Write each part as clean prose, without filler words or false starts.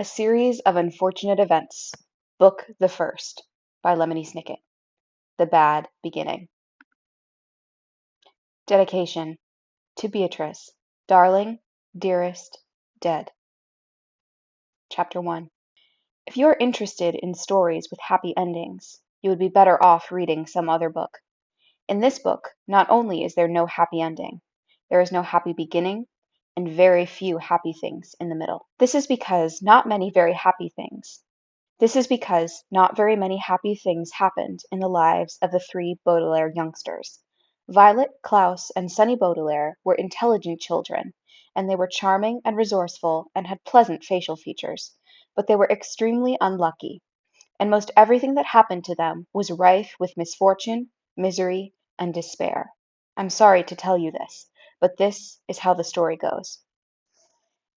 A Series of Unfortunate Events. Book the First by Lemony Snicket. The Bad Beginning. Dedication to Beatrice, darling, dearest, dead. Chapter 1. If you are interested in stories with happy endings, you would be better off reading some other book. In this book, not only is there no happy ending, there is no happy beginning, and very few happy things in the middle. This is because not very many happy things happened in the lives of the three Baudelaire youngsters. Violet, Klaus, and Sunny Baudelaire were intelligent children, and they were charming and resourceful and had pleasant facial features, but they were extremely unlucky, and most everything that happened to them was rife with misfortune, misery, and despair. I'm sorry to tell you this, but this is how the story goes.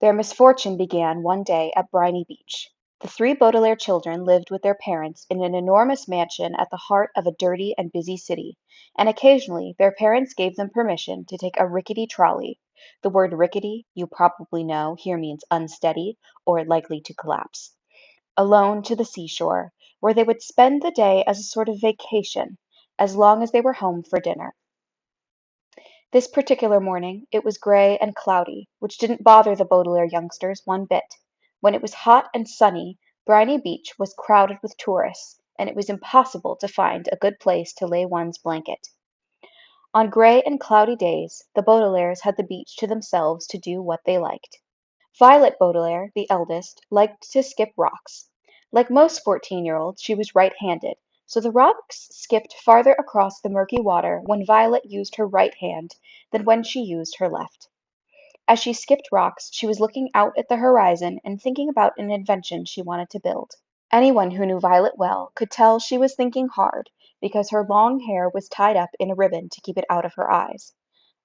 Their misfortune began one day at Briny Beach. The three Baudelaire children lived with their parents in an enormous mansion at the heart of a dirty and busy city, and occasionally their parents gave them permission to take a rickety trolley. The word rickety, you probably know, here means unsteady or likely to collapse. Alone to the seashore, where they would spend the day as a sort of vacation, as long as they were home for dinner. This particular morning it was gray and cloudy, which didn't bother the Baudelaire youngsters one bit. When it was hot and sunny, Briny Beach was crowded with tourists, and it was impossible to find a good place to lay one's blanket. On gray and cloudy days, the Baudelaires had the beach to themselves to do what they liked. Violet Baudelaire, the eldest, liked to skip rocks. Like most 14-year-olds, she was right-handed, so the rocks skipped farther across the murky water when Violet used her right hand than when she used her left. As she skipped rocks, she was looking out at the horizon and thinking about an invention she wanted to build. Anyone who knew Violet well could tell she was thinking hard, because her long hair was tied up in a ribbon to keep it out of her eyes.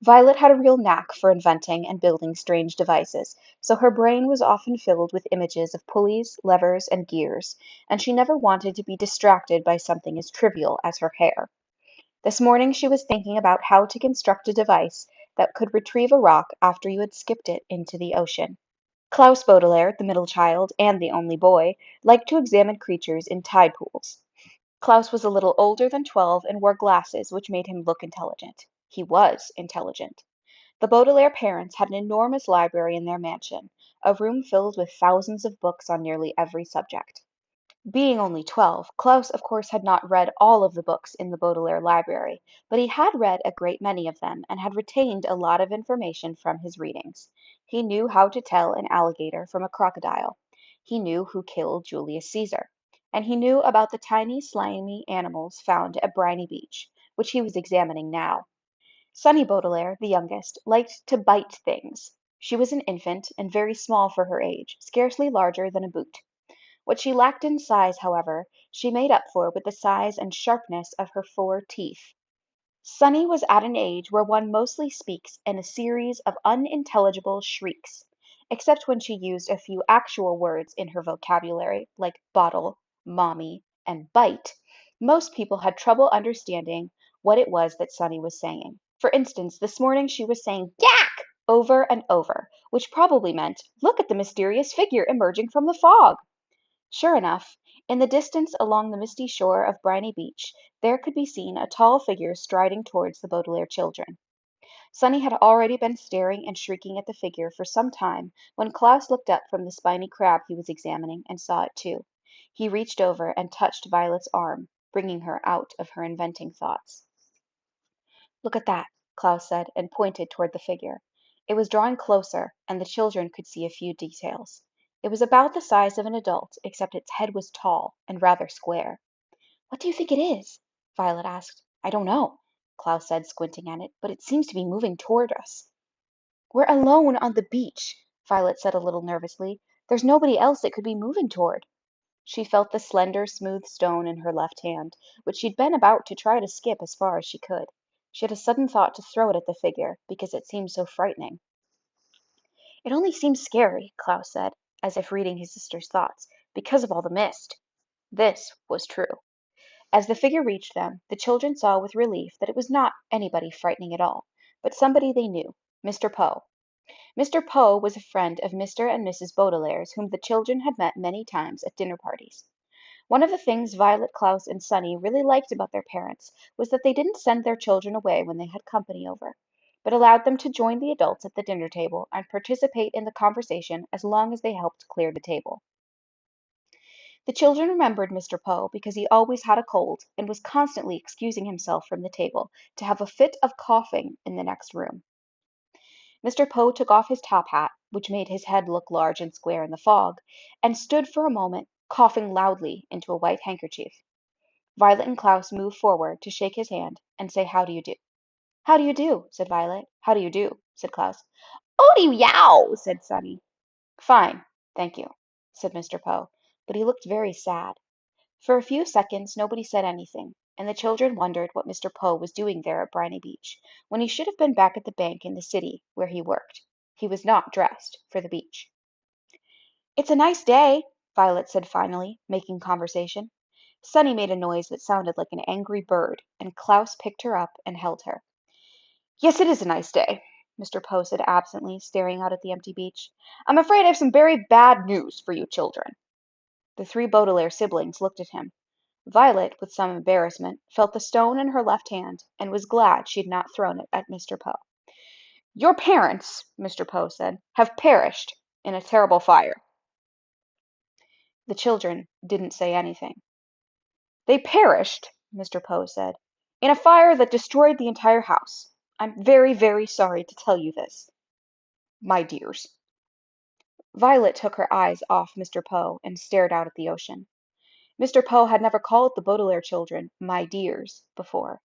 Violet had a real knack for inventing and building strange devices, so her brain was often filled with images of pulleys, levers, and gears, and she never wanted to be distracted by something as trivial as her hair. This morning she was thinking about how to construct a device that could retrieve a rock after you had skipped it into the ocean. Klaus Baudelaire, the middle child and the only boy, liked to examine creatures in tide pools. Klaus was a little older than 12 and wore glasses, which made him look intelligent. He was intelligent. The Baudelaire parents had an enormous library in their mansion, a room filled with thousands of books on nearly every subject. Being only 12, Klaus of course had not read all of the books in the Baudelaire library, but he had read a great many of them and had retained a lot of information from his readings. He knew how to tell an alligator from a crocodile. He knew who killed Julius Caesar. And he knew about the tiny, slimy animals found at Briny Beach, which he was examining now. Sunny Baudelaire, the youngest, liked to bite things. She was an infant and very small for her age, scarcely larger than a boot. What she lacked in size, however, she made up for with the size and sharpness of her 4 teeth. Sunny was at an age where one mostly speaks in a series of unintelligible shrieks, except when she used a few actual words in her vocabulary, like bottle, mommy, and bite. Most people had trouble understanding what it was that Sunny was saying. For instance, this morning she was saying "Yak!" over and over, which probably meant, "Look at the mysterious figure emerging from the fog." Sure enough, in the distance along the misty shore of Briny Beach, there could be seen a tall figure striding towards the Baudelaire children. Sunny had already been staring and shrieking at the figure for some time when Klaus looked up from the spiny crab he was examining and saw it too. He reached over and touched Violet's arm, bringing her out of her inventing thoughts. "Look at that," Klaus said, and pointed toward the figure. It was drawing closer, and the children could see a few details. It was about the size of an adult, except its head was tall and rather square. "What do you think it is?" Violet asked. "I don't know," Klaus said, squinting at it, "but it seems to be moving toward us." "We're alone on the beach," Violet said a little nervously. "There's nobody else it could be moving toward." She felt the slender, smooth stone in her left hand, which she'd been about to try to skip as far as she could. She had a sudden thought to throw it at the figure, because it seemed so frightening. "It only seems scary," Klaus said, as if reading his sister's thoughts, "because of all the mist." This was true. As the figure reached them, the children saw with relief that it was not anybody frightening at all, but somebody they knew, Mr. Poe. Mr. Poe was a friend of Mr. and Mrs. Baudelaire's whom the children had met many times at dinner parties. One of the things Violet, Klaus, and Sunny really liked about their parents was that they didn't send their children away when they had company over, but allowed them to join the adults at the dinner table and participate in the conversation as long as they helped clear the table. The children remembered Mr. Poe because he always had a cold and was constantly excusing himself from the table to have a fit of coughing in the next room. Mr. Poe took off his top hat, which made his head look large and square in the fog, and stood for a moment, coughing loudly into a white handkerchief. Violet and Klaus moved forward to shake his hand and say, "How do you do?" "How do you do?" said Violet. "How do you do?" said Klaus. "Oh do yow!" said Sunny. "Fine, thank you," said Mr. Poe, but he looked very sad. For a few seconds nobody said anything, and the children wondered what Mr. Poe was doing there at Briny Beach, when he should have been back at the bank in the city where he worked. He was not dressed for the beach. "It's a nice day," Violet said finally, making conversation. Sunny made a noise that sounded like an angry bird, and Klaus picked her up and held her. "Yes, it is a nice day," Mr. Poe said absently, staring out at the empty beach. "I'm afraid I have some very bad news for you children." The three Baudelaire siblings looked at him. Violet, with some embarrassment, felt the stone in her left hand, and was glad she had not thrown it at Mr. Poe. "Your parents," Mr. Poe said, "have perished in a terrible fire." The children didn't say anything. "They perished," Mr. Poe said, "in a fire that destroyed the entire house. I'm very, very sorry to tell you this, my dears." Violet took her eyes off Mr. Poe and stared out at the ocean. Mr. Poe had never called the Baudelaire children "my dears" before.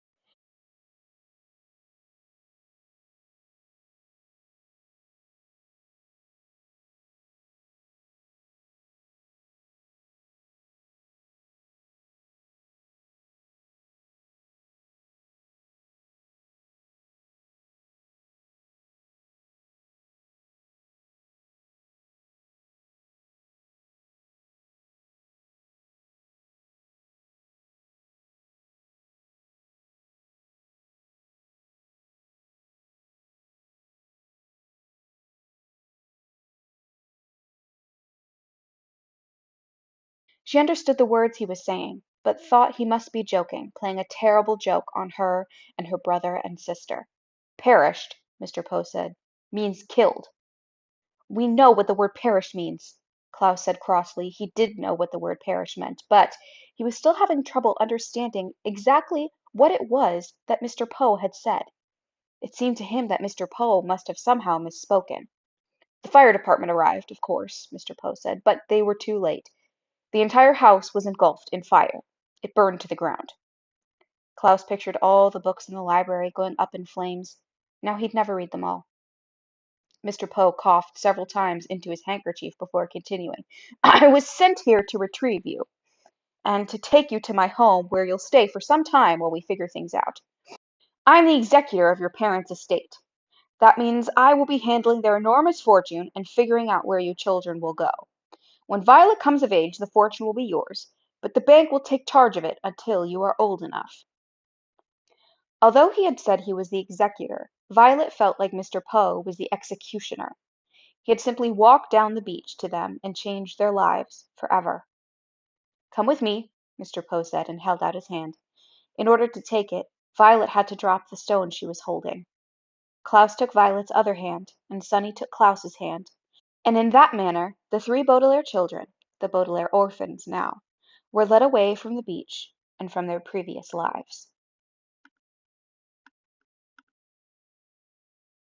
She understood the words he was saying, but thought he must be joking, playing a terrible joke on her and her brother and sister. "Perished," Mr. Poe said, "means killed." "We know what the word perish means," Klaus said crossly. He did know what the word perish meant, but he was still having trouble understanding exactly what it was that Mr. Poe had said. It seemed to him that Mr. Poe must have somehow misspoken. "The fire department arrived, of course," Mr. Poe said, "but they were too late. The entire house was engulfed in fire. It burned to the ground." Klaus pictured all the books in the library going up in flames. Now he'd never read them all. Mr. Poe coughed several times into his handkerchief before continuing. "I was sent here to retrieve you, and to take you to my home where you'll stay for some time while we figure things out. I'm the executor of your parents' estate. That means I will be handling their enormous fortune and figuring out where you children will go. When Violet comes of age, the fortune will be yours, but the bank will take charge of it until you are old enough." Although he had said he was the executor, Violet felt like Mr. Poe was the executioner. He had simply walked down the beach to them and changed their lives forever. "Come with me," Mr. Poe said, and held out his hand. In order to take it, Violet had to drop the stone she was holding. Klaus took Violet's other hand, and Sunny took Klaus's hand, and in that manner the three Baudelaire children, the Baudelaire orphans now, were led away from the beach and from their previous lives.